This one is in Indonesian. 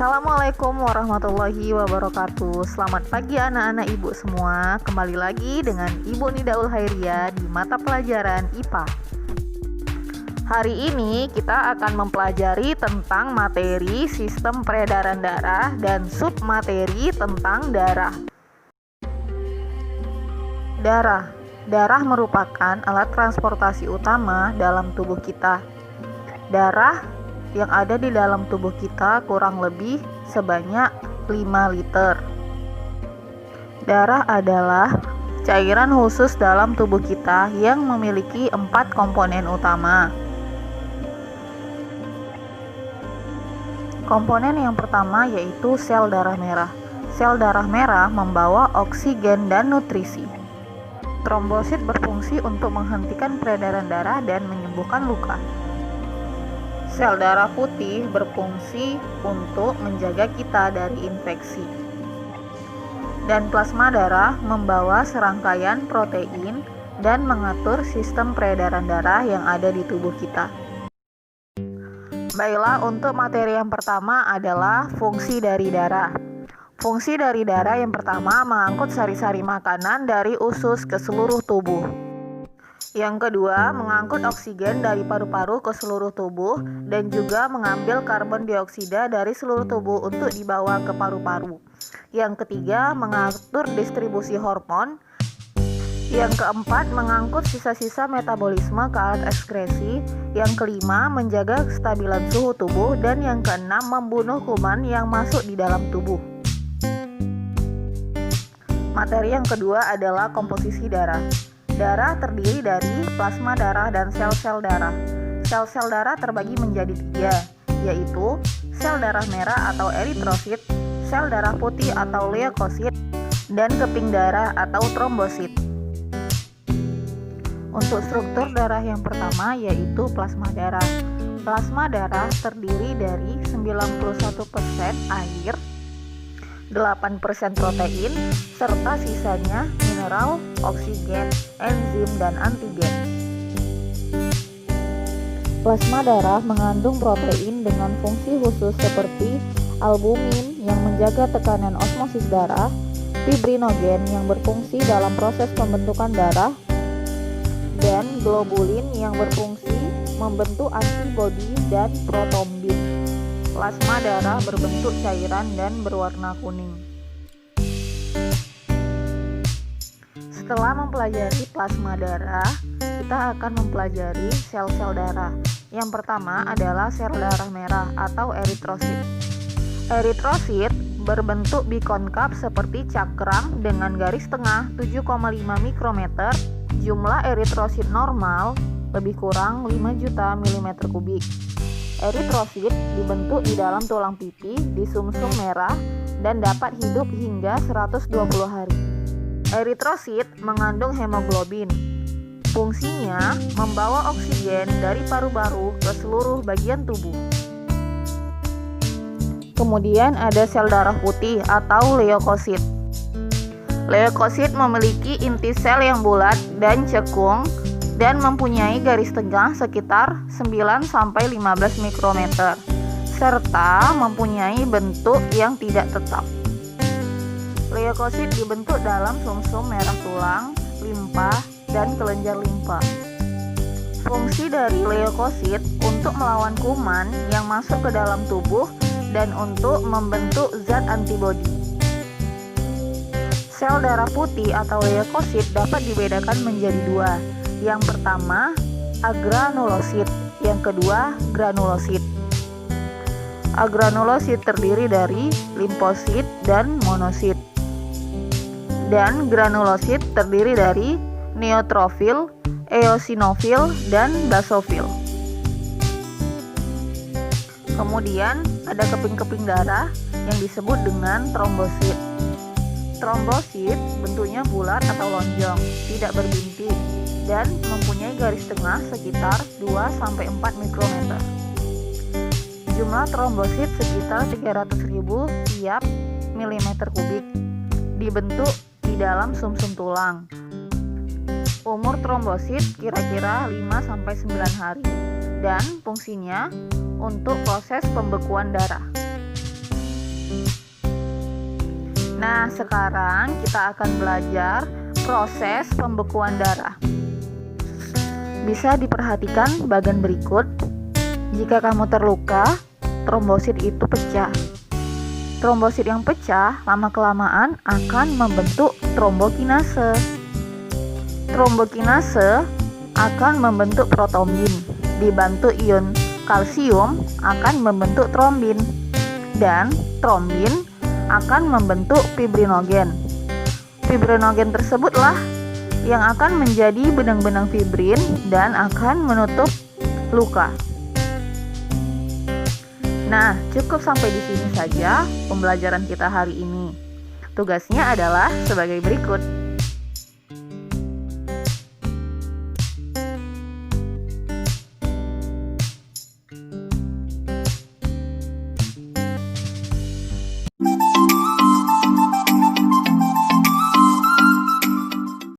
Assalamualaikum warahmatullahi wabarakatuh. Selamat pagi anak-anak ibu semua. Kembali lagi dengan Ibu Nidaul Hairiah di mata pelajaran IPA. Hari ini kita akan mempelajari tentang materi sistem peredaran darah dan submateri tentang darah. Darah merupakan alat transportasi utama dalam tubuh kita. Darah yang ada di dalam tubuh kita kurang lebih sebanyak 5 liter. Darah adalah cairan khusus dalam tubuh kita yang memiliki 4 komponen utama. Komponen yang pertama yaitu sel darah merah. Sel darah merah membawa oksigen dan nutrisi. Trombosit berfungsi untuk menghentikan peredaran darah dan menyembuhkan luka. Sel darah putih berfungsi untuk menjaga kita dari infeksi. Dan plasma darah membawa serangkaian protein dan mengatur sistem peredaran darah yang ada di tubuh kita. Baiklah, untuk materi yang pertama adalah fungsi dari darah. Fungsi dari darah yang pertama mengangkut sari-sari makanan dari usus ke seluruh tubuh. Yang kedua, mengangkut oksigen dari paru-paru ke seluruh tubuh dan juga mengambil karbon dioksida dari seluruh tubuh untuk dibawa ke paru-paru. Yang ketiga, mengatur distribusi hormon. Yang keempat, mengangkut sisa-sisa metabolisme ke alat ekskresi. Yang kelima, menjaga kestabilan suhu tubuh. Dan yang keenam, membunuh kuman yang masuk di dalam tubuh. Materi yang kedua adalah komposisi darah. Darah terdiri dari plasma darah dan sel-sel darah. Sel-sel darah terbagi menjadi 3, yaitu sel darah merah atau eritrosit, sel darah putih atau leukosit, dan keping darah atau trombosit. Untuk struktur darah yang pertama yaitu plasma darah. Plasma darah terdiri dari 91% air, 8% protein, serta sisanya mineral, oksigen, enzim, dan antigen. Plasma darah mengandung protein dengan fungsi khusus seperti albumin yang menjaga tekanan osmosis darah, fibrinogen yang berfungsi dalam proses pembentukan darah, dan globulin yang berfungsi membentuk antibodi dan protrombin. Plasma darah berbentuk cairan dan berwarna kuning. Setelah mempelajari plasma darah, kita akan mempelajari sel-sel darah. Yang pertama adalah sel darah merah atau eritrosit. Eritrosit berbentuk bikonkav seperti cakram dengan garis tengah 7,5 mikrometer. Jumlah eritrosit normal lebih kurang 5 juta mm3. Eritrosit dibentuk di dalam tulang pipi di sumsum merah dan dapat hidup hingga 120 hari. Eritrosit mengandung hemoglobin. Fungsinya membawa oksigen dari paru-paru ke seluruh bagian tubuh. Kemudian ada sel darah putih atau leukosit. Leukosit memiliki inti sel yang bulat dan cekung dan mempunyai garis tengah sekitar 9-15 mikrometer serta mempunyai bentuk yang tidak tetap. Leukosit dibentuk dalam sumsum merah tulang, limpa, dan kelenjar limpa. Fungsi dari leukosit untuk melawan kuman yang masuk ke dalam tubuh dan untuk membentuk zat antibodi. Sel darah putih atau leukosit dapat dibedakan menjadi 2. Yang pertama, agranulosit. Yang kedua, granulosit. Agranulosit terdiri dari limfosit dan monosit. Dan granulosit terdiri dari neutrofil, eosinofil, dan basofil. Kemudian ada keping-keping darah yang disebut dengan trombosit. Trombosit bentuknya bulat atau lonjong, tidak berbintik, dan mempunyai garis tengah sekitar 2-4 mikrometer. Jumlah trombosit sekitar 300.000 tiap milimeter kubik. Dibentuk di dalam sumsum tulang. Umur trombosit kira-kira 5-9 hari dan fungsinya untuk proses pembekuan darah. Nah, sekarang kita akan belajar proses pembekuan darah. Bisa diperhatikan bagian berikut. Jika kamu terluka, trombosit itu pecah. Trombosit yang pecah lama-kelamaan akan membentuk trombokinase. Trombokinase akan membentuk protombin. Dibantu ion kalsium akan membentuk trombin. Dan trombin akan membentuk fibrinogen. Fibrinogen tersebutlah yang akan menjadi benang-benang fibrin dan akan menutup luka. Nah, cukup sampai di sini saja pembelajaran kita hari ini. Tugasnya adalah sebagai berikut.